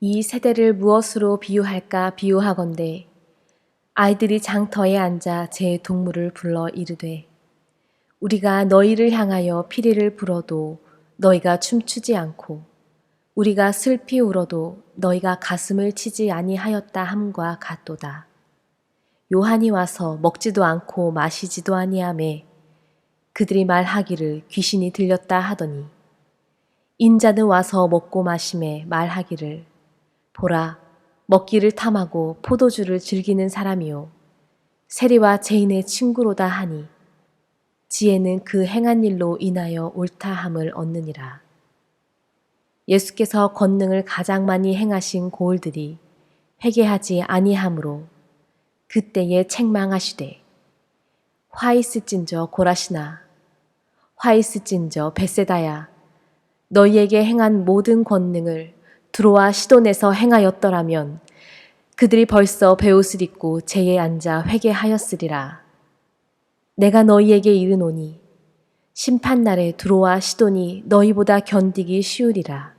이 세대를 무엇으로 비유할까 비유하건대 아이들이 장터에 앉아 제 동물을 불러 이르되 우리가 너희를 향하여 피리를 불어도 너희가 춤추지 않고 우리가 슬피 울어도 너희가 가슴을 치지 아니하였다 함과 같도다. 요한이 와서 먹지도 않고 마시지도 아니하매 그들이 말하기를 귀신이 들렸다 하더니 인자는 와서 먹고 마심에 말하기를 보라 먹기를 탐하고 포도주를 즐기는 사람이요 세리와 죄인의 친구로다 하니 지혜는 그 행한 일로 인하여 옳다함을 얻느니라. 예수께서 권능을 가장 많이 행하신 고을들이 회개하지 아니하므로 그때에 책망하시되 화 있을진저 고라시나 화 있을진저 벳세다야 너희에게 행한 모든 권능을 두로와 시돈에서 행하였더라면 그들이 벌써 베옷을 입고 제에 앉아 회개하였으리라. 내가 너희에게 이르노니 심판날에 두로와 시돈이 너희보다 견디기 쉬우리라.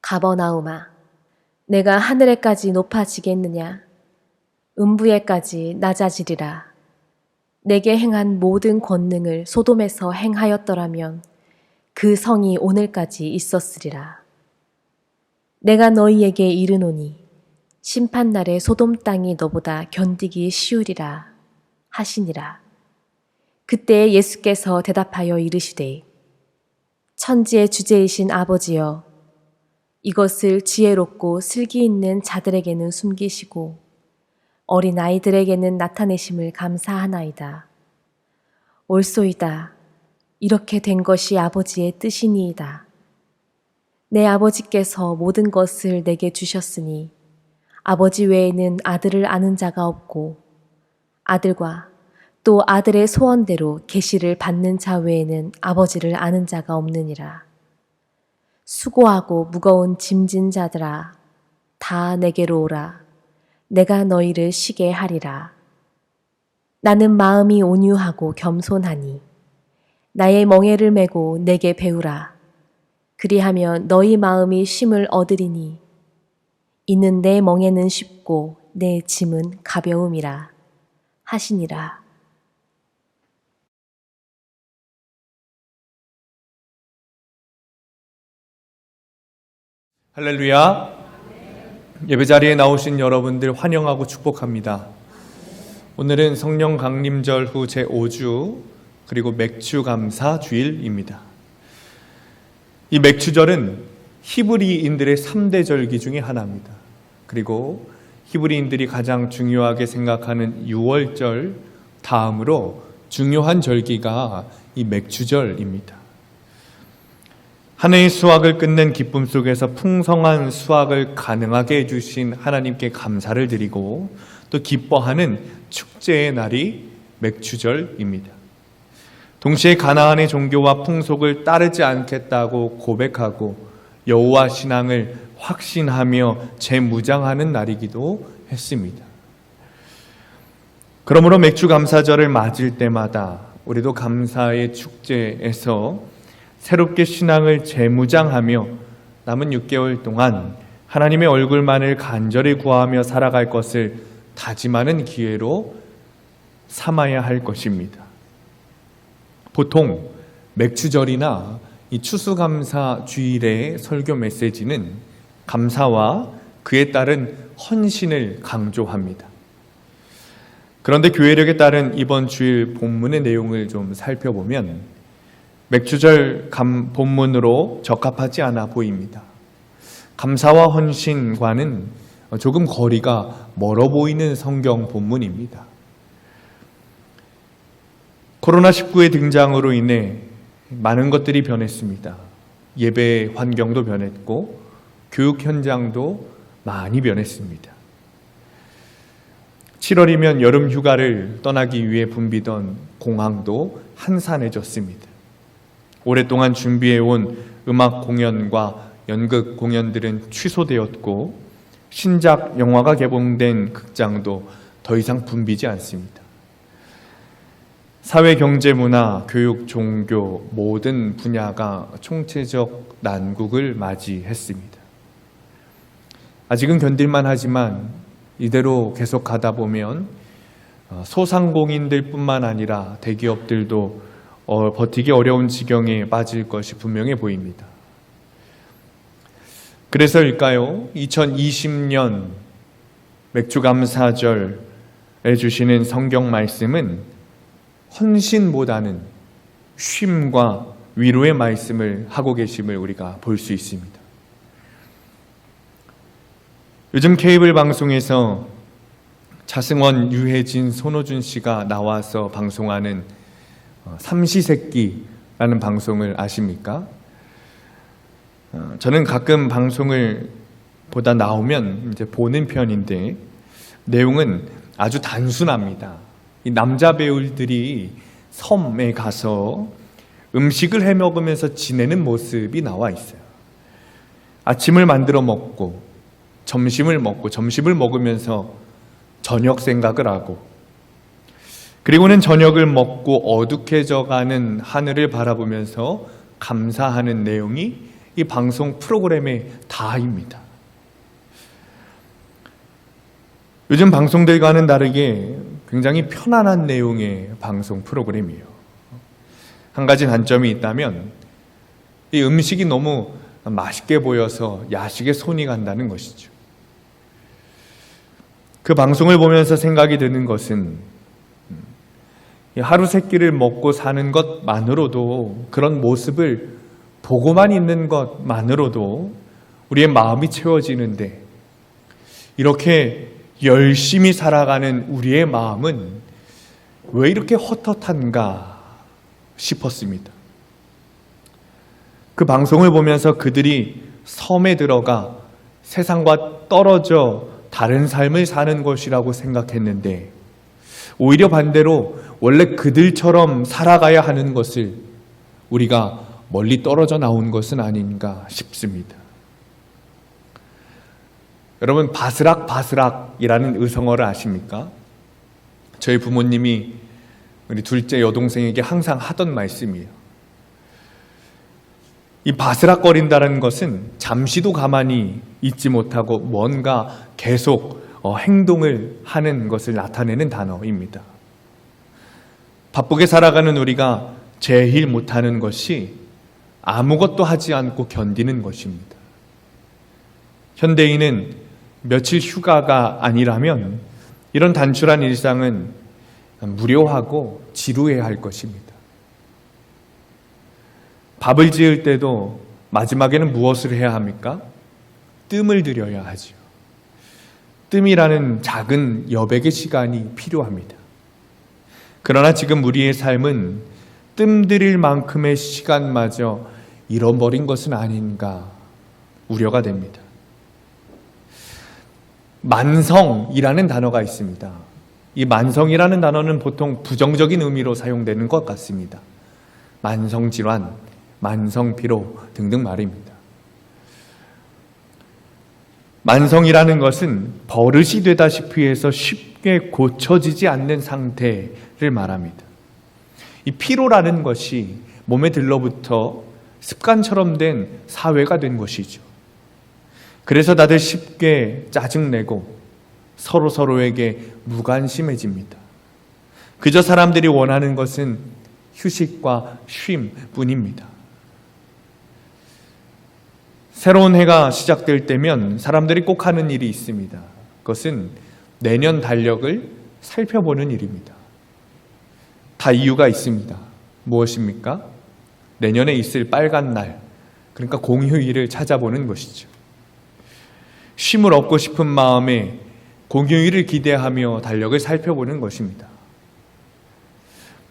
가버나움아 내가 하늘에까지 높아지겠느냐 음부에까지 낮아지리라. 내게 행한 모든 권능을 소돔에서 행하였더라면 그 성이 오늘까지 있었으리라. 내가 너희에게 이르노니 심판날에 소돔 땅이 너보다 견디기 쉬우리라 하시니라. 그때 예수께서 대답하여 이르시되 천지의 주제이신 아버지여 이것을 지혜롭고 슬기 있는 자들에게는 숨기시고 어린 아이들에게는 나타내심을 감사하나이다. 옳소이다. 이렇게 된 것이 아버지의 뜻이니이다. 내 아버지께서 모든 것을 내게 주셨으니 아버지 외에는 아들을 아는 자가 없고 아들과 또 아들의 소원대로 계시를 받는 자 외에는 아버지를 아는 자가 없느니라. 수고하고 무거운 짐진 자들아 다 내게로 오라. 내가 너희를 쉬게 하리라. 나는 마음이 온유하고 겸손하니 나의 멍에를 메고 내게 배우라. 그리하면 너희 마음이 쉼을 얻으리니 이는 내 멍에는 쉽고 내 짐은 가벼움이라 하시니라. 할렐루야. 예배자리에 나오신 여러분들 환영하고 축복합니다. 오늘은 성령 강림절 후 제5주 그리고 맥주 감사 주일입니다. 이 맥주절은 히브리인들의 3대 절기 중에 하나입니다. 그리고 히브리인들이 가장 중요하게 생각하는 유월절 다음으로 중요한 절기가 이 맥주절입니다. 한 해의 수확을 끝낸 기쁨 속에서 풍성한 수확을 가능하게 해주신 하나님께 감사를 드리고 또 기뻐하는 축제의 날이 맥주절입니다. 동시에 가나안의 종교와 풍속을 따르지 않겠다고 고백하고 여호와 신앙을 확신하며 재무장하는 날이기도 했습니다. 그러므로 맥주 감사절을 맞을 때마다 우리도 감사의 축제에서 새롭게 신앙을 재무장하며 남은 6개월 동안 하나님의 얼굴만을 간절히 구하며 살아갈 것을 다짐하는 기회로 삼아야 할 것입니다. 보통 맥주절이나 이 추수감사 주일의 설교 메시지는 감사와 그에 따른 헌신을 강조합니다. 그런데 교회력에 따른 이번 주일 본문의 내용을 좀 살펴보면 맥주절 본문으로 적합하지 않아 보입니다. 감사와 헌신과는 조금 거리가 멀어 보이는 성경 본문입니다. 코로나19의 등장으로 인해 많은 것들이 변했습니다. 예배 환경도 변했고 교육 현장도 많이 변했습니다. 7월이면 여름 휴가를 떠나기 위해 붐비던 공항도 한산해졌습니다. 오랫동안 준비해온 음악 공연과 연극 공연들은 취소되었고 신작 영화가 개봉된 극장도 더 이상 붐비지 않습니다. 사회, 경제, 문화, 교육, 종교 모든 분야가 총체적 난국을 맞이했습니다. 아직은 견딜만 하지만 이대로 계속 가다 보면 소상공인들뿐만 아니라 대기업들도 버티기 어려운 지경에 빠질 것이 분명해 보입니다. 그래서일까요? 2020년 맥주감사절에 주시는 성경 말씀은 헌신보다는 쉼과 위로의 말씀을 하고 계심을 우리가 볼 수 있습니다. 요즘 케이블 방송에서 차승원, 유해진, 손호준 씨가 나와서 방송하는 삼시세끼라는 방송을 아십니까? 저는 가끔 방송을 보다 나오면 이제 보는 편인데 내용은 아주 단순합니다. 이 남자 배우들이 섬에 가서 음식을 해 먹으면서 지내는 모습이 나와 있어요. 아침을 만들어 먹고 점심을 먹으면서 저녁 생각을 하고, 그리고는 저녁을 먹고 어둑해져가는 하늘을 바라보면서 감사하는 내용이 이 방송 프로그램의 다입니다. 요즘 방송들과는 다르게 굉장히 편안한 내용의 방송 프로그램이에요. 한 가지 단점이 있다면 이 음식이 너무 맛있게 보여서 야식에 손이 간다는 것이죠. 그 방송을 보면서 생각이 드는 것은 하루 세 끼를 먹고 사는 것만으로도, 그런 모습을 보고만 있는 것만으로도 우리의 마음이 채워지는데, 이렇게 열심히 살아가는 우리의 마음은 왜 이렇게 헛헛한가 싶었습니다. 그 방송을 보면서 그들이 섬에 들어가 세상과 떨어져 다른 삶을 사는 것이라고 생각했는데, 오히려 반대로 원래 그들처럼 살아가야 하는 것을 우리가 멀리 떨어져 나온 것은 아닌가 싶습니다. 여러분, 바스락바스락이라는 의성어를 아십니까? 저희 부모님이 우리 둘째 여동생에게 항상 하던 말씀이에요. 이 바스락거린다는 것은 잠시도 가만히 있지 못하고 뭔가 계속 행동을 하는 것을 나타내는 단어입니다. 바쁘게 살아가는 우리가 제일 못하는 것이 아무것도 하지 않고 견디는 것입니다. 현대인은 며칠 휴가가 아니라면 이런 단출한 일상은 무료하고 지루해야 할 것입니다. 밥을 지을 때도 마지막에는 무엇을 해야 합니까? 뜸을 들여야 하죠. 뜸이라는 작은 여백의 시간이 필요합니다. 그러나 지금 우리의 삶은 뜸 들일 만큼의 시간마저 잃어버린 것은 아닌가 우려가 됩니다. 만성이라는 단어가 있습니다. 이 만성이라는 단어는 보통 부정적인 의미로 사용되는 것 같습니다. 만성질환, 만성피로 등등 말입니다. 만성이라는 것은 버릇이 되다시피 해서 쉽게 고쳐지지 않는 상태를 말합니다. 이 피로라는 것이 몸에 들러붙어 습관처럼 된 사회가 된 것이죠. 그래서 다들 쉽게 짜증내고 서로에게 무관심해집니다. 그저 사람들이 원하는 것은 휴식과 쉼뿐입니다. 새로운 해가 시작될 때면 사람들이 꼭 하는 일이 있습니다. 그것은 내년 달력을 살펴보는 일입니다. 다 이유가 있습니다. 무엇입니까? 내년에 있을 빨간 날, 그러니까 공휴일을 찾아보는 것이죠. 쉼을 얻고 싶은 마음에 공휴일을 기대하며 달력을 살펴보는 것입니다.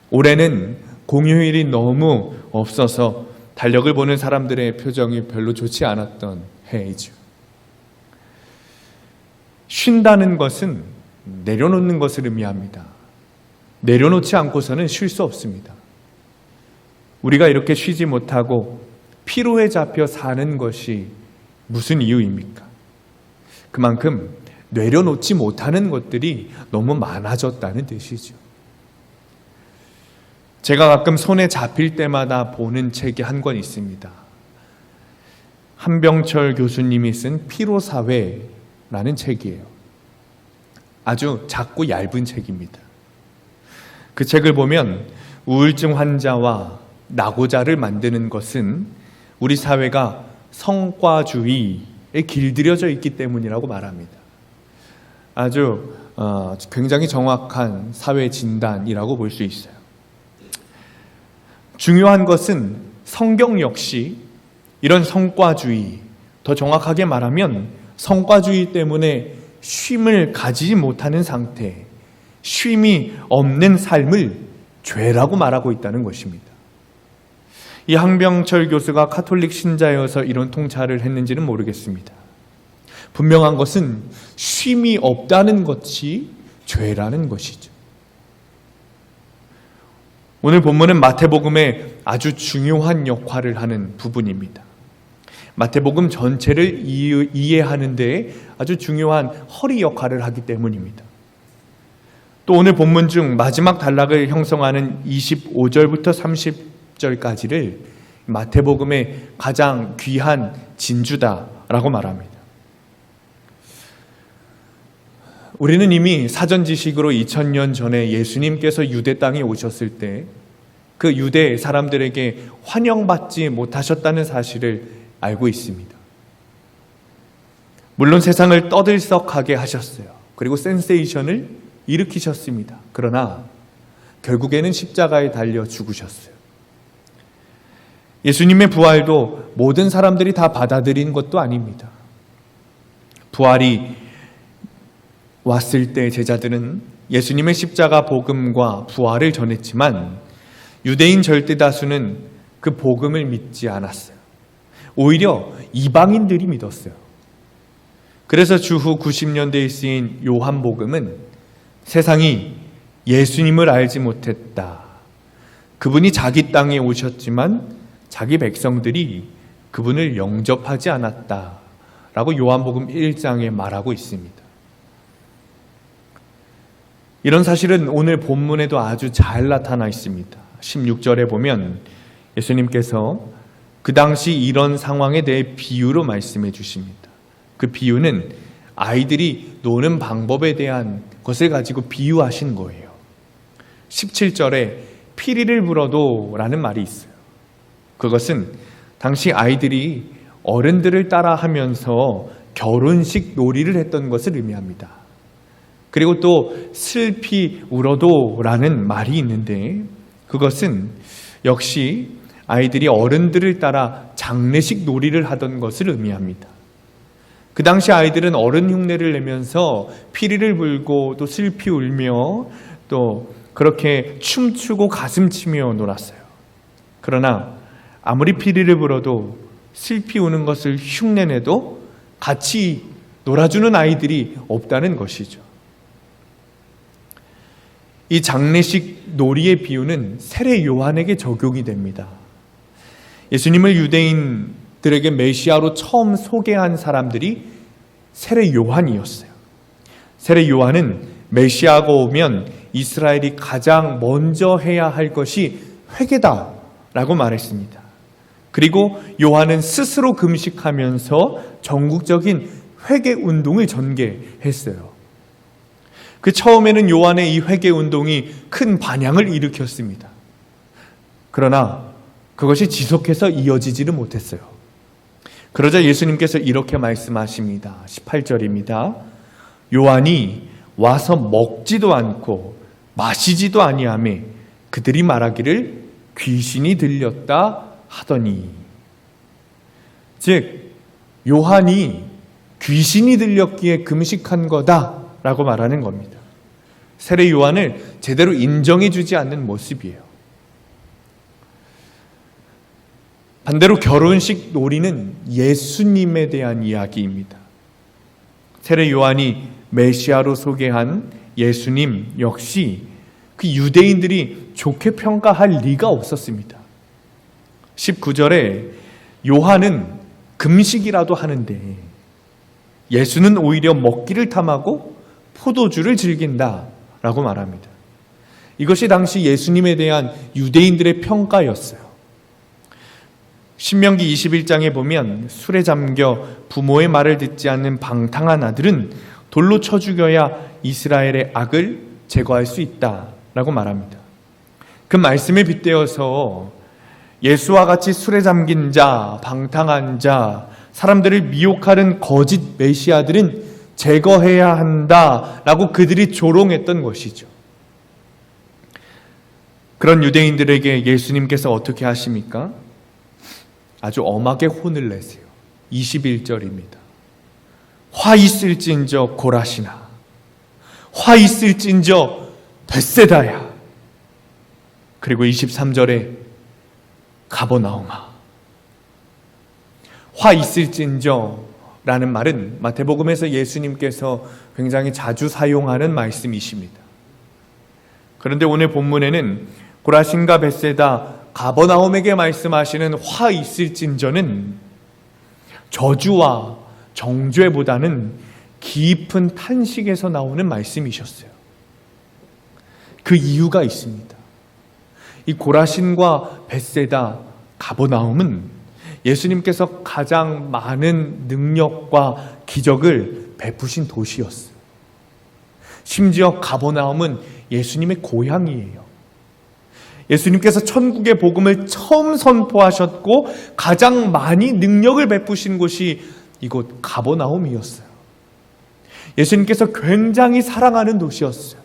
올해는 공휴일이 너무 없어서 달력을 보는 사람들의 표정이 별로 좋지 않았던 해이죠. 쉰다는 것은 내려놓는 것을 의미합니다. 내려놓지 않고서는 쉴 수 없습니다. 우리가 이렇게 쉬지 못하고 피로에 잡혀 사는 것이 무슨 이유입니까? 그만큼 내려놓지 못하는 것들이 너무 많아졌다는 뜻이죠. 제가 가끔 손에 잡힐 때마다 보는 책이 한 권 있습니다. 한병철 교수님이 쓴 피로사회라는 라는 책이에요. 아주 작고 얇은 책입니다. 그 책을 보면 우울증 환자와 낙오자를 만드는 것은 우리 사회가 성과주의에 길들여져 있기 때문이라고 말합니다. 아주 굉장히 정확한 사회 진단이라고 볼 수 있어요. 중요한 것은 성경 역시 이런 성과주의, 더 정확하게 말하면 성과주의 때문에 쉼을 가지지 못하는 상태, 쉼이 없는 삶을 죄라고 말하고 있다는 것입니다. 이 항병철 교수가 카톨릭 신자여서 이런 통찰을 했는지는 모르겠습니다. 분명한 것은 쉼이 없다는 것이 죄라는 것이죠. 오늘 본문은 마태복음의 아주 중요한 역할을 하는 부분입니다. 마태복음 전체를 이해하는 데 아주 중요한 허리 역할을 하기 때문입니다. 또 오늘 본문 중 마지막 단락을 형성하는 25절부터 30절까지를 마태복음의 가장 귀한 진주다라고 말합니다. 우리는 이미 사전 지식으로 2000년 전에 예수님께서 유대 땅에 오셨을 때 그 유대 사람들에게 환영받지 못하셨다는 사실을 알고 있습니다. 물론 세상을 떠들썩하게 하셨어요. 그리고 센세이션을 일으키셨습니다. 그러나 결국에는 십자가에 달려 죽으셨어요. 예수님의 부활도 모든 사람들이 다 받아들인 것도 아닙니다. 부활이 왔을 때 제자들은 예수님의 십자가 복음과 부활을 전했지만 유대인 절대 다수는 그 복음을 믿지 않았어요. 오히려 이방인들이 믿었어요. 그래서 주후 90년대에 쓰인 요한복음은 세상이 예수님을 알지 못했다. 그분이 자기 땅에 오셨지만 자기 백성들이 그분을 영접하지 않았다. 라고 요한복음 1장에 말하고 있습니다. 이런 사실은 오늘 본문에도 아주 잘 나타나 있습니다. 16절에 보면 예수님께서 그 당시 이런 상황에 대해 비유로 말씀해 주십니다. 그 비유는 아이들이 노는 방법에 대한 것을 가지고 비유하신 거예요. 17절에 피리를 불어도 라는 말이 있어요. 그것은 당시 아이들이 어른들을 따라 하면서 결혼식 놀이를 했던 것을 의미합니다. 그리고 또 슬피 울어도 라는 말이 있는데 그것은 역시 아이들이 어른들을 따라 장례식 놀이를 하던 것을 의미합니다. 그 당시 아이들은 어른 흉내를 내면서 피리를 불고 또 슬피 울며 또 그렇게 춤추고 가슴치며 놀았어요. 그러나 아무리 피리를 불어도 슬피 우는 것을 흉내내도 같이 놀아주는 아이들이 없다는 것이죠. 이 장례식 놀이의 비유는 세례 요한에게 적용이 됩니다. 예수님을 유대인들에게 메시아로 처음 소개한 사람들이 세례 요한이었어요. 세례 요한은 메시아가 오면 이스라엘이 가장 먼저 해야 할 것이 회개다라고 말했습니다. 그리고 요한은 스스로 금식하면서 전국적인 회개 운동을 전개했어요. 그 처음에는 요한의 이 회개 운동이 큰 반향을 일으켰습니다. 그러나 그것이 지속해서 이어지지를 못했어요. 그러자 예수님께서 이렇게 말씀하십니다. 18절입니다. 요한이 와서 먹지도 않고 마시지도 아니하매 그들이 말하기를 귀신이 들렸다 하더니, 즉 요한이 귀신이 들렸기에 금식한 거다라고 말하는 겁니다. 세례 요한을 제대로 인정해주지 않는 모습이에요. 반대로 결혼식 놀이는 예수님에 대한 이야기입니다. 세례 요한이 메시아로 소개한 예수님 역시 그 유대인들이 좋게 평가할 리가 없었습니다. 19절에 요한은 금식이라도 하는데 예수는 오히려 먹기를 탐하고 포도주를 즐긴다라고 말합니다. 이것이 당시 예수님에 대한 유대인들의 평가였어요. 신명기 21장에 보면 술에 잠겨 부모의 말을 듣지 않는 방탕한 아들은 돌로 쳐 죽여야 이스라엘의 악을 제거할 수 있다라고 말합니다. 그 말씀에 빗대어서 예수와 같이 술에 잠긴 자, 방탕한 자, 사람들을 미혹하는 거짓 메시아들은 제거해야 한다라고 그들이 조롱했던 것이죠. 그런 유대인들에게 예수님께서 어떻게 하십니까? 아주 엄하게 혼을 내세요. 21절입니다. 화 있을진저 고라시나, 화 있을진저 벳세다야. 그리고 23절에 가버나움아. 화 있을진저 라는 말은 마태복음에서 예수님께서 굉장히 자주 사용하는 말씀이십니다. 그런데 오늘 본문에는 고라신과 벳세다, 가버나움에게 말씀하시는 화 있을진저는 저주와 정죄보다는 깊은 탄식에서 나오는 말씀이셨어요. 그 이유가 있습니다. 이 고라신과 벳세다, 가버나움은 예수님께서 가장 많은 능력과 기적을 베푸신 도시였어요. 심지어 가버나움은 예수님의 고향이에요. 예수님께서 천국의 복음을 처음 선포하셨고 가장 많이 능력을 베푸신 곳이 이곳 가버나움이었어요. 예수님께서 굉장히 사랑하는 도시였어요.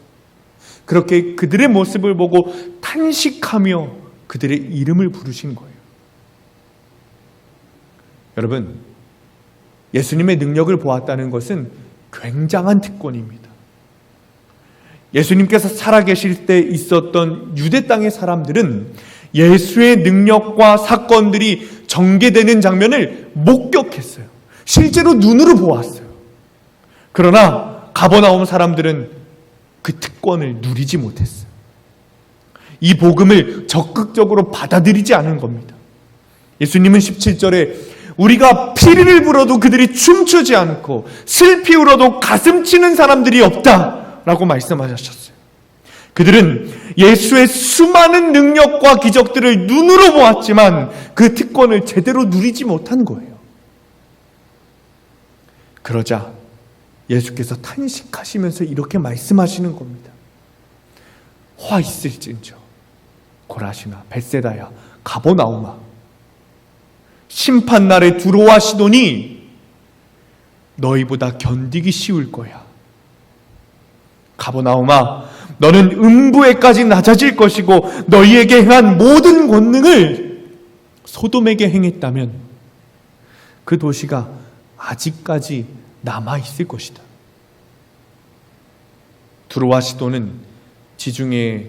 그렇게 그들의 모습을 보고 탄식하며 그들의 이름을 부르신 거예요. 여러분, 예수님의 능력을 보았다는 것은 굉장한 특권입니다. 예수님께서 살아계실 때 있었던 유대 땅의 사람들은 예수의 능력과 사건들이 전개되는 장면을 목격했어요. 실제로 눈으로 보았어요. 그러나 가버나움 사람들은 그 특권을 누리지 못했어요. 이 복음을 적극적으로 받아들이지 않은 겁니다. 예수님은 17절에 우리가 피리를 불어도 그들이 춤추지 않고 슬피 울어도 가슴 치는 사람들이 없다라고 말씀하셨어요. 그들은 예수의 수많은 능력과 기적들을 눈으로 보았지만 그 특권을 제대로 누리지 못한 거예요. 그러자 예수께서 탄식하시면서 이렇게 말씀하시는 겁니다. 화 있을진저 고라시나 벳세다야 가버나움아, 심판날에 두로와 시돈이 너희보다 견디기 쉬울 거야. 가버나움아, 너는 음부에까지 낮아질 것이고 너희에게 행한 모든 권능을 소돔에게 행했다면 그 도시가 아직까지 남아있을 것이다. 두로와 시돈은 지중해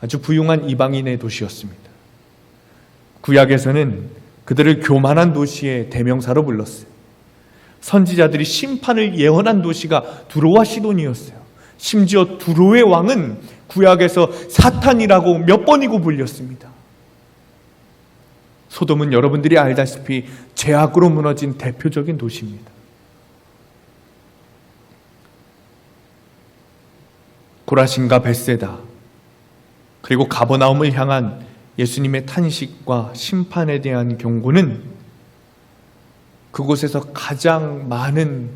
아주 부유한 이방인의 도시였습니다. 구약에서는 그들을 교만한 도시의 대명사로 불렀어요. 선지자들이 심판을 예언한 도시가 두로와 시돈이었어요. 심지어 두로의 왕은 구약에서 사탄이라고 몇 번이고 불렸습니다. 소돔은 여러분들이 알다시피 죄악으로 무너진 대표적인 도시입니다. 고라신과 벳세다, 그리고 가버나움을 향한 예수님의 탄식과 심판에 대한 경고는 그곳에서 가장 많은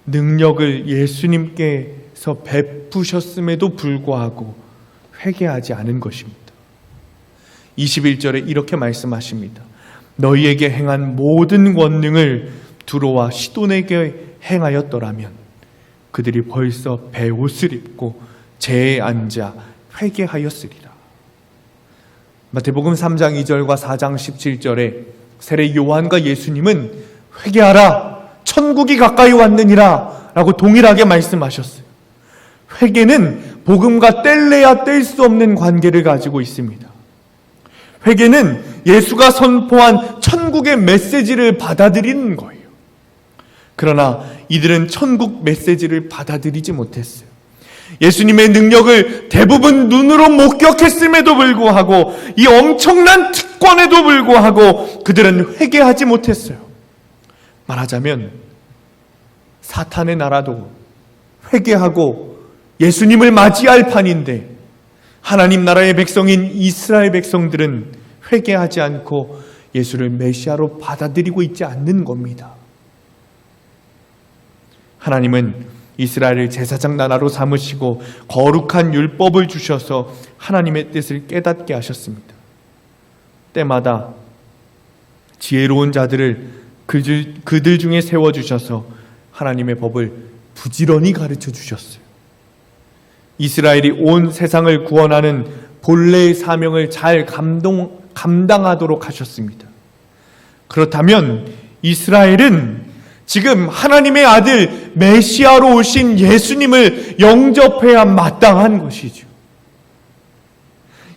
능력을 예수님께서 베푸셨음에도 불구하고 회개하지 않은 것입니다. 21절에 이렇게 말씀하십니다. 너희에게 행한 모든 권능을 두로와 시돈에게 행하였더라면 그들이 벌써 베옷을 입고 재에 앉아 회개하였으리라. 마태복음 3장 2절과 4장 17절에 세례 요한과 예수님은 회개하라, 천국이 가까이 왔느니라 라고 동일하게 말씀하셨어요. 회개는 복음과 뗄래야 뗄 수 없는 관계를 가지고 있습니다. 회개는 예수가 선포한 천국의 메시지를 받아들이는 거예요. 그러나 이들은 천국 메시지를 받아들이지 못했어요. 예수님의 능력을 대부분 눈으로 목격했음에도 불구하고 이 엄청난 특권에도 불구하고 그들은 회개하지 못했어요. 말하자면 사탄의 나라도 회개하고 예수님을 맞이할 판인데 하나님 나라의 백성인 이스라엘 백성들은 회개하지 않고 예수를 메시아로 받아들이고 있지 않는 겁니다. 하나님은 이스라엘을 제사장 나라로 삼으시고 거룩한 율법을 주셔서 하나님의 뜻을 깨닫게 하셨습니다. 때마다 지혜로운 자들을 그들 중에 세워주셔서 하나님의 법을 부지런히 가르쳐 주셨어요. 이스라엘이 온 세상을 구원하는 본래의 사명을 잘 감당하도록 하셨습니다. 그렇다면 이스라엘은 지금 하나님의 아들 메시아로 오신 예수님을 영접해야 마땅한 것이죠.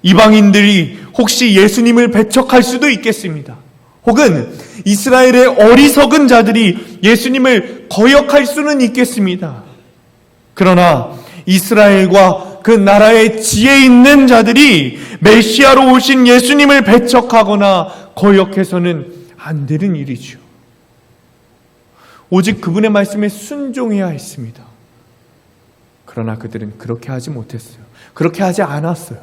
이방인들이 혹시 예수님을 배척할 수도 있겠습니다. 혹은 이스라엘의 어리석은 자들이 예수님을 거역할 수는 있겠습니다. 그러나 이스라엘과 그 나라의 지혜 있는 자들이 메시아로 오신 예수님을 배척하거나 거역해서는 안 되는 일이죠. 오직 그분의 말씀에 순종해야 했습니다. 그러나 그들은 그렇게 하지 못했어요. 그렇게 하지 않았어요.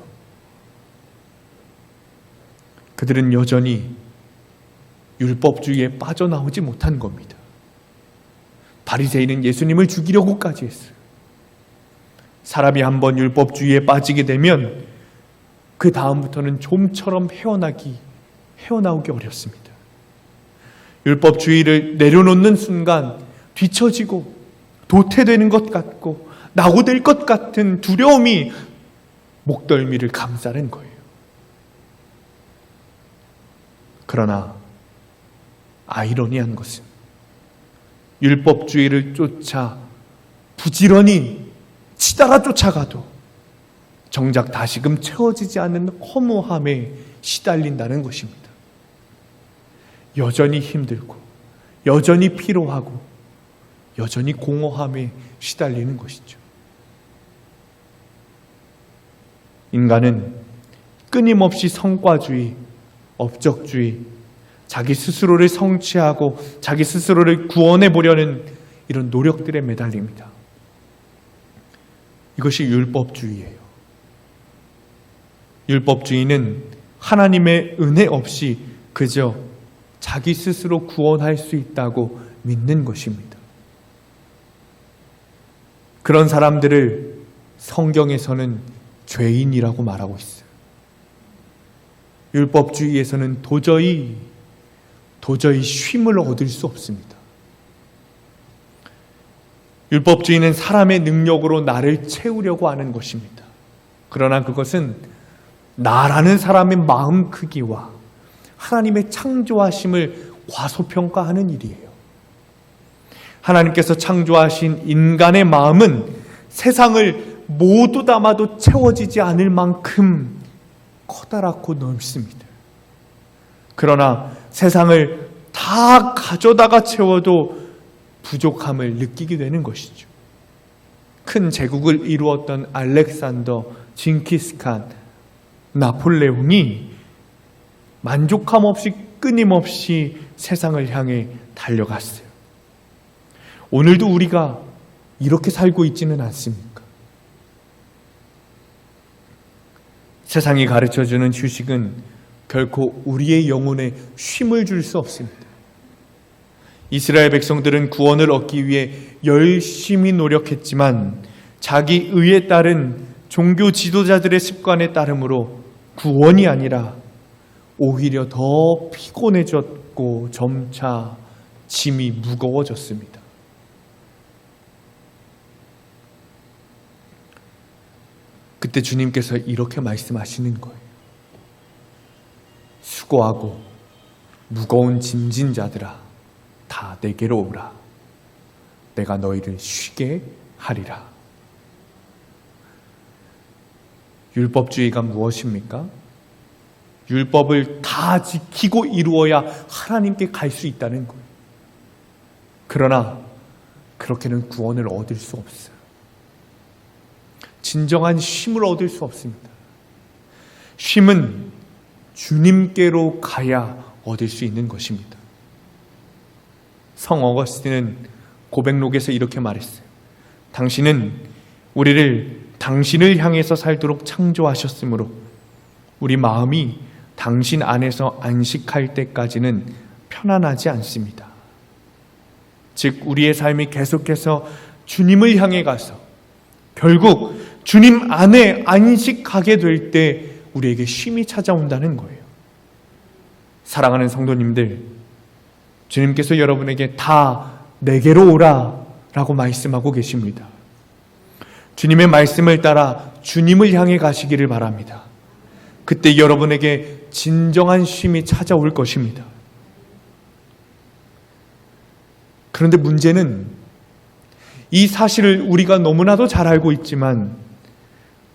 그들은 여전히 율법주의에 빠져나오지 못한 겁니다. 바리새인은 예수님을 죽이려고까지 했어요. 사람이 한번 율법주의에 빠지게 되면 그 다음부터는 좀처럼 헤어나오기 어렵습니다. 율법주의를 내려놓는 순간 뒤처지고 도태되는 것 같고 낙오될 것 같은 두려움이 목덜미를 감싸는 거예요. 그러나 아이러니한 것은 율법주의를 쫓아 부지런히 치달아 쫓아가도 정작 다시금 채워지지 않는 허무함에 시달린다는 것입니다. 여전히 힘들고 여전히 피로하고 여전히 공허함에 시달리는 것이죠. 인간은 끊임없이 성과주의, 업적주의, 자기 스스로를 성취하고 자기 스스로를 구원해 보려는 이런 노력들에 매달립니다. 이것이 율법주의예요. 율법주의는 하나님의 은혜 없이 그저 자기 스스로 구원할 수 있다고 믿는 것입니다. 그런 사람들을 성경에서는 죄인이라고 말하고 있어요. 율법주의에서는 도저히 쉼을 얻을 수 없습니다. 율법주의는 사람의 능력으로 나를 채우려고 하는 것입니다. 그러나 그것은 나라는 사람의 마음 크기와 하나님의 창조하심을 과소평가하는 일이에요. 하나님께서 창조하신 인간의 마음은 세상을 모두 담아도 채워지지 않을 만큼 커다랗고 넓습니다. 그러나 세상을 다 가져다가 채워도 부족함을 느끼게 되는 것이죠. 큰 제국을 이루었던 알렉산더, 징기스칸, 나폴레옹이 만족함 없이 끊임없이 세상을 향해 달려갔어요. 오늘도 우리가 이렇게 살고 있지는 않습니까? 세상이 가르쳐주는 휴식은 결코 우리의 영혼에 쉼을 줄 수 없습니다. 이스라엘 백성들은 구원을 얻기 위해 열심히 노력했지만 자기 의에 따른 종교 지도자들의 습관에 따름으로 구원이 아니라 오히려 더 피곤해졌고 점차 짐이 무거워졌습니다. 그때 주님께서 이렇게 말씀하시는 거예요. 수고하고 무거운 짐진 자들아, 다 내게로 오라. 내가 너희를 쉬게 하리라. 율법주의가 무엇입니까? 율법을 다 지키고 이루어야 하나님께 갈 수 있다는 거예요. 그러나 그렇게는 구원을 얻을 수 없어요. 진정한 쉼을 얻을 수 없습니다. 쉼은 주님께로 가야 얻을 수 있는 것입니다. 성 어거스틴은 고백록에서 이렇게 말했어요. 당신은 우리를 당신을 향해서 살도록 창조하셨으므로 우리 마음이 당신 안에서 안식할 때까지는 편안하지 않습니다. 즉 우리의 삶이 계속해서 주님을 향해 가서 결국 주님 안에 안식하게 될 때 우리에게 쉼이 찾아온다는 거예요. 사랑하는 성도님들, 주님께서 여러분에게 다 내게로 오라 라고 말씀하고 계십니다. 주님의 말씀을 따라 주님을 향해 가시기를 바랍니다. 그때 여러분에게 진정한 쉼이 찾아올 것입니다. 그런데 문제는 이 사실을 우리가 너무나도 잘 알고 있지만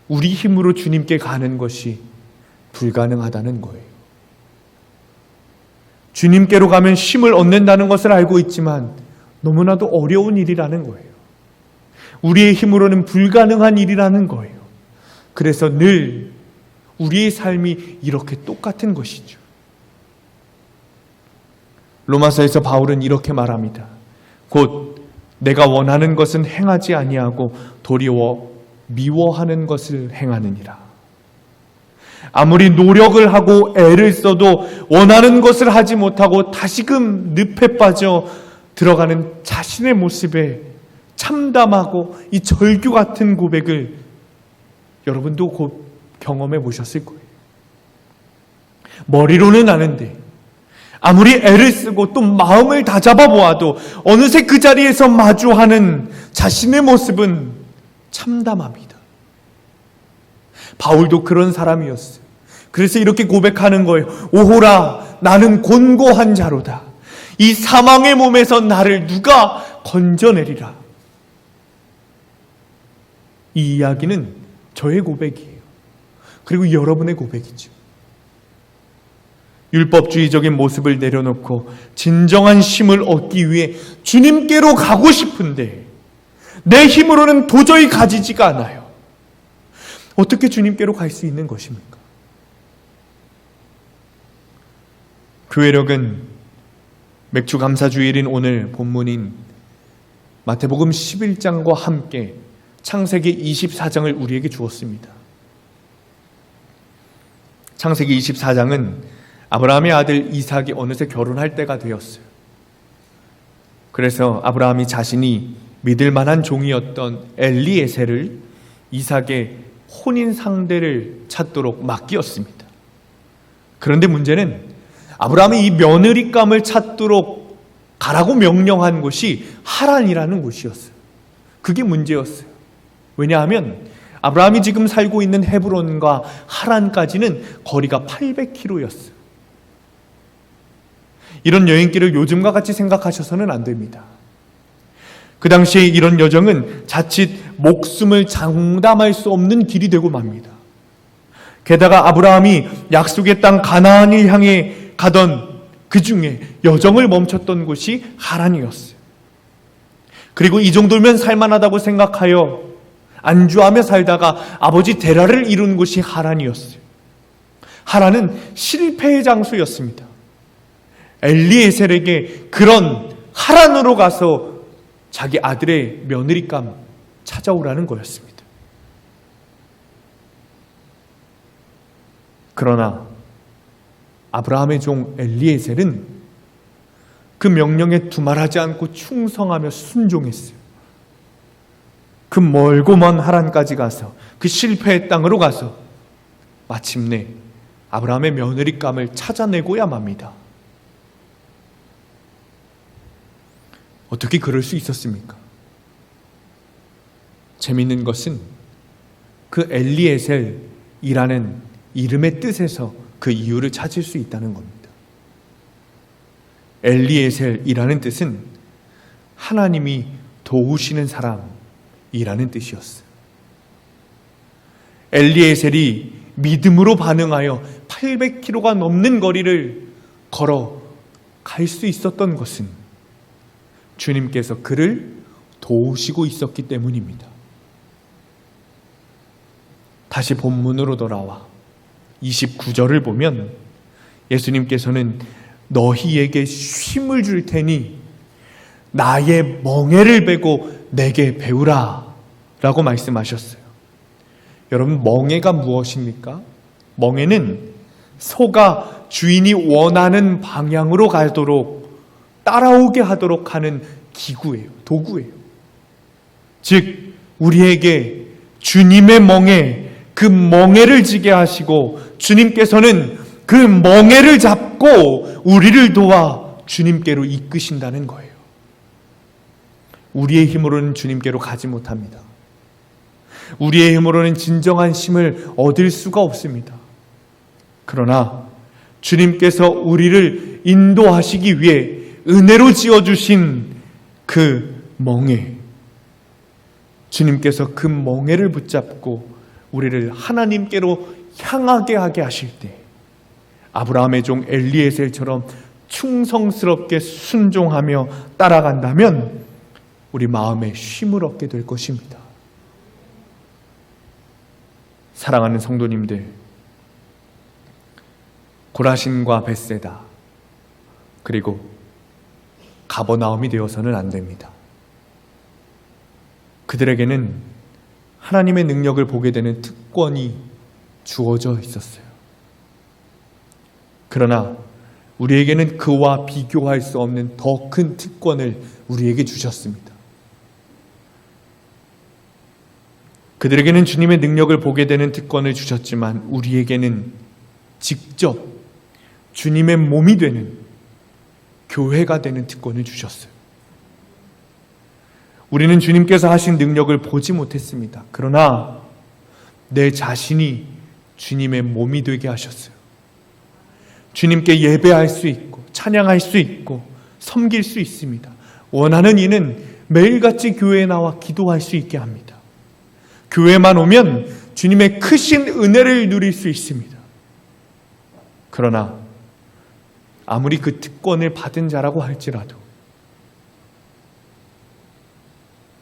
우리 힘으로 주님께 가는 것이 불가능하다는 거예요. 주님께로 가면 쉼을 얻는다는 것을 알고 있지만 너무나도 어려운 일이라는 거예요. 우리의 힘으로는 불가능한 일이라는 거예요. 그래서 늘 우리의 삶이 이렇게 똑같은 것이죠. 로마서에서 바울은 이렇게 말합니다. 곧 내가 원하는 것은 행하지 아니하고 도리어 미워하는 것을 행하느니라. 아무리 노력을 하고 애를 써도 원하는 것을 하지 못하고 다시금 늪에 빠져 들어가는 자신의 모습에 참담하고 이 절규 같은 고백을 여러분도 곧 경험해 보셨을 거예요. 머리로는 아는데 아무리 애를 쓰고 또 마음을 다잡아 보아도 어느새 그 자리에서 마주하는 자신의 모습은 참담합니다. 바울도 그런 사람이었어요. 그래서 이렇게 고백하는 거예요. 오호라, 나는 곤고한 자로다. 이 사망의 몸에서 나를 누가 건져내리라. 이 이야기는 저의 고백이에요. 그리고 여러분의 고백이죠. 율법주의적인 모습을 내려놓고 진정한 쉼을 얻기 위해 주님께로 가고 싶은데 내 힘으로는 도저히 가지지가 않아요. 어떻게 주님께로 갈 수 있는 것입니까? 교회력은 맥주 감사주일인 오늘 본문인 마태복음 11장과 함께 창세기 24장을 우리에게 주었습니다. 창세기 24장은 아브라함의 아들 이삭이 어느새 결혼할 때가 되었어요. 그래서 아브라함이 자신이 믿을 만한 종이었던 엘리에셀을 이삭의 혼인 상대를 찾도록 맡겼습니다. 그런데 문제는 아브라함이 이 며느리감을 찾도록 가라고 명령한 곳이 하란이라는 곳이었어요. 그게 문제였어요. 왜냐하면 아브라함이 지금 살고 있는 헤브론과 하란까지는 거리가 800km였어요. 이런 여행길을 요즘과 같이 생각하셔서는 안 됩니다. 그 당시에 이런 여정은 자칫 목숨을 장담할 수 없는 길이 되고 맙니다. 게다가 아브라함이 약속의 땅 가나안을 향해 가던 그 중에 여정을 멈췄던 곳이 하란이었어요. 그리고 이 정도면 살만하다고 생각하여 안주하며 살다가 아버지 데라를 이룬 곳이 하란이었어요. 하란은 실패의 장소였습니다. 엘리에셀에게 그런 하란으로 가서 자기 아들의 며느리감 찾아오라는 거였습니다. 그러나 아브라함의 종 엘리에셀은 그 명령에 두말하지 않고 충성하며 순종했어요. 그 멀고 먼 하란까지 가서 그 실패의 땅으로 가서 마침내 아브라함의 며느리감을 찾아내고야 맙니다. 어떻게 그럴 수 있었습니까? 재미있는 것은 그 엘리에셀이라는 이름의 뜻에서 그 이유를 찾을 수 있다는 겁니다. 엘리에셀이라는 뜻은 하나님이 도우시는 사람이라는 뜻이었어요. 엘리에셀이 믿음으로 반응하여 800km가 넘는 거리를 걸어 갈 수 있었던 것은 주님께서 그를 도우시고 있었기 때문입니다. 다시 본문으로 돌아와 29절을 보면 예수님께서는 너희에게 쉼을 줄 테니 나의 멍에를 베고 내게 배우라 라고 말씀하셨어요. 여러분, 멍에가 무엇입니까? 멍에는 소가 주인이 원하는 방향으로 가도록 따라오게 하도록 하는 기구예요. 도구예요. 즉 우리에게 주님의 멍에 그 멍에를 지게 하시고 주님께서는 그 멍에를 잡고 우리를 도와 주님께로 이끄신다는 거예요. 우리의 힘으로는 주님께로 가지 못합니다. 우리의 힘으로는 진정한 쉼을 얻을 수가 없습니다. 그러나 주님께서 우리를 인도하시기 위해 은혜로 지어주신 그 멍에, 주님께서 그 멍에를 붙잡고 우리를 하나님께로 향하게 하게 하실 때 아브라함의 종 엘리에셀처럼 충성스럽게 순종하며 따라간다면 우리 마음에 쉼을 얻게 될 것입니다. 사랑하는 성도님들, 고라신과 벳세다 그리고 가버나움이 되어서는 안 됩니다. 그들에게는 하나님의 능력을 보게 되는 특권이 주어져 있었어요. 그러나 우리에게는 그와 비교할 수 없는 더 큰 특권을 우리에게 주셨습니다. 그들에게는 주님의 능력을 보게 되는 특권을 주셨지만 우리에게는 직접 주님의 몸이 되는 교회가 되는 특권을 주셨어요. 우리는 주님께서 하신 능력을 보지 못했습니다. 그러나 내 자신이 주님의 몸이 되게 하셨어요. 주님께 예배할 수 있고 찬양할 수 있고 섬길 수 있습니다. 원하는 이는 매일같이 교회에 나와 기도할 수 있게 합니다. 교회만 오면 주님의 크신 은혜를 누릴 수 있습니다. 그러나 아무리 그 특권을 받은 자라고 할지라도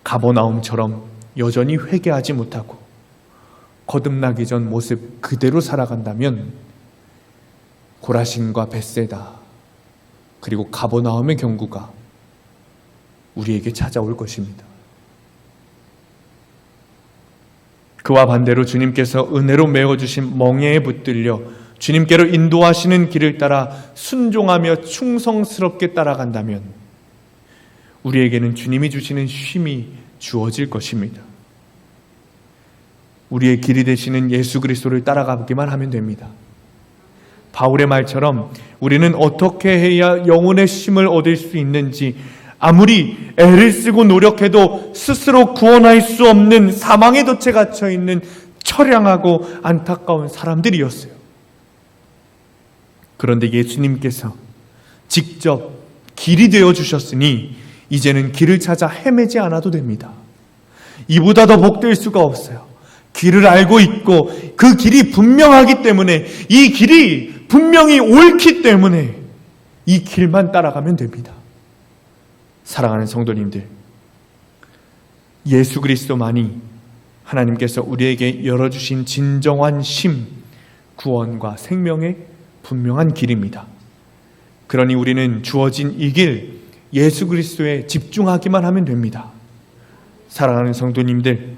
가버나움처럼 여전히 회개하지 못하고 거듭나기 전 모습 그대로 살아간다면 고라신과 벳세다 그리고 가버나움의 경구가 우리에게 찾아올 것입니다. 그와 반대로 주님께서 은혜로 메워주신 멍에에 붙들려 주님께로 인도하시는 길을 따라 순종하며 충성스럽게 따라간다면 우리에게는 주님이 주시는 쉼이 주어질 것입니다. 우리의 길이 되시는 예수 그리스도를 따라가기만 하면 됩니다. 바울의 말처럼 우리는 어떻게 해야 영혼의 쉼을 얻을 수 있는지 아무리 애를 쓰고 노력해도 스스로 구원할 수 없는 사망의 덫에 갇혀 있는 처량하고 안타까운 사람들이었어요. 그런데 예수님께서 직접 길이 되어 주셨으니 이제는 길을 찾아 헤매지 않아도 됩니다. 이보다 더 복될 수가 없어요. 길을 알고 있고 그 길이 분명하기 때문에, 이 길이 분명히 옳기 때문에 이 길만 따라가면 됩니다. 사랑하는 성도님들, 예수 그리스도만이 하나님께서 우리에게 열어주신 진정한 쉼, 구원과 생명의 분명한 길입니다. 그러니 우리는 주어진 이 길, 예수 그리스도에 집중하기만 하면 됩니다. 사랑하는 성도님들,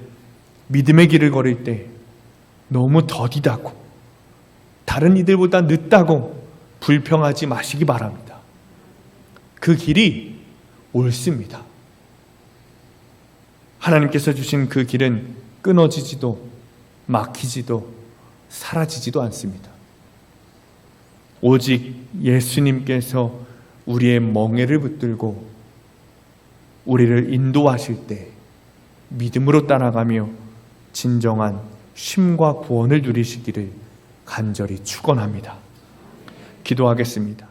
믿음의 길을 걸을 때 너무 더디다고, 다른 이들보다 늦다고 불평하지 마시기 바랍니다. 그 길이 옳습니다. 하나님께서 주신 그 길은 끊어지지도 막히지도 사라지지도 않습니다. 오직 예수님께서 우리의 멍에를 붙들고 우리를 인도하실 때 믿음으로 따라가며 진정한 쉼과 구원을 누리시기를 간절히 축원합니다. 기도하겠습니다.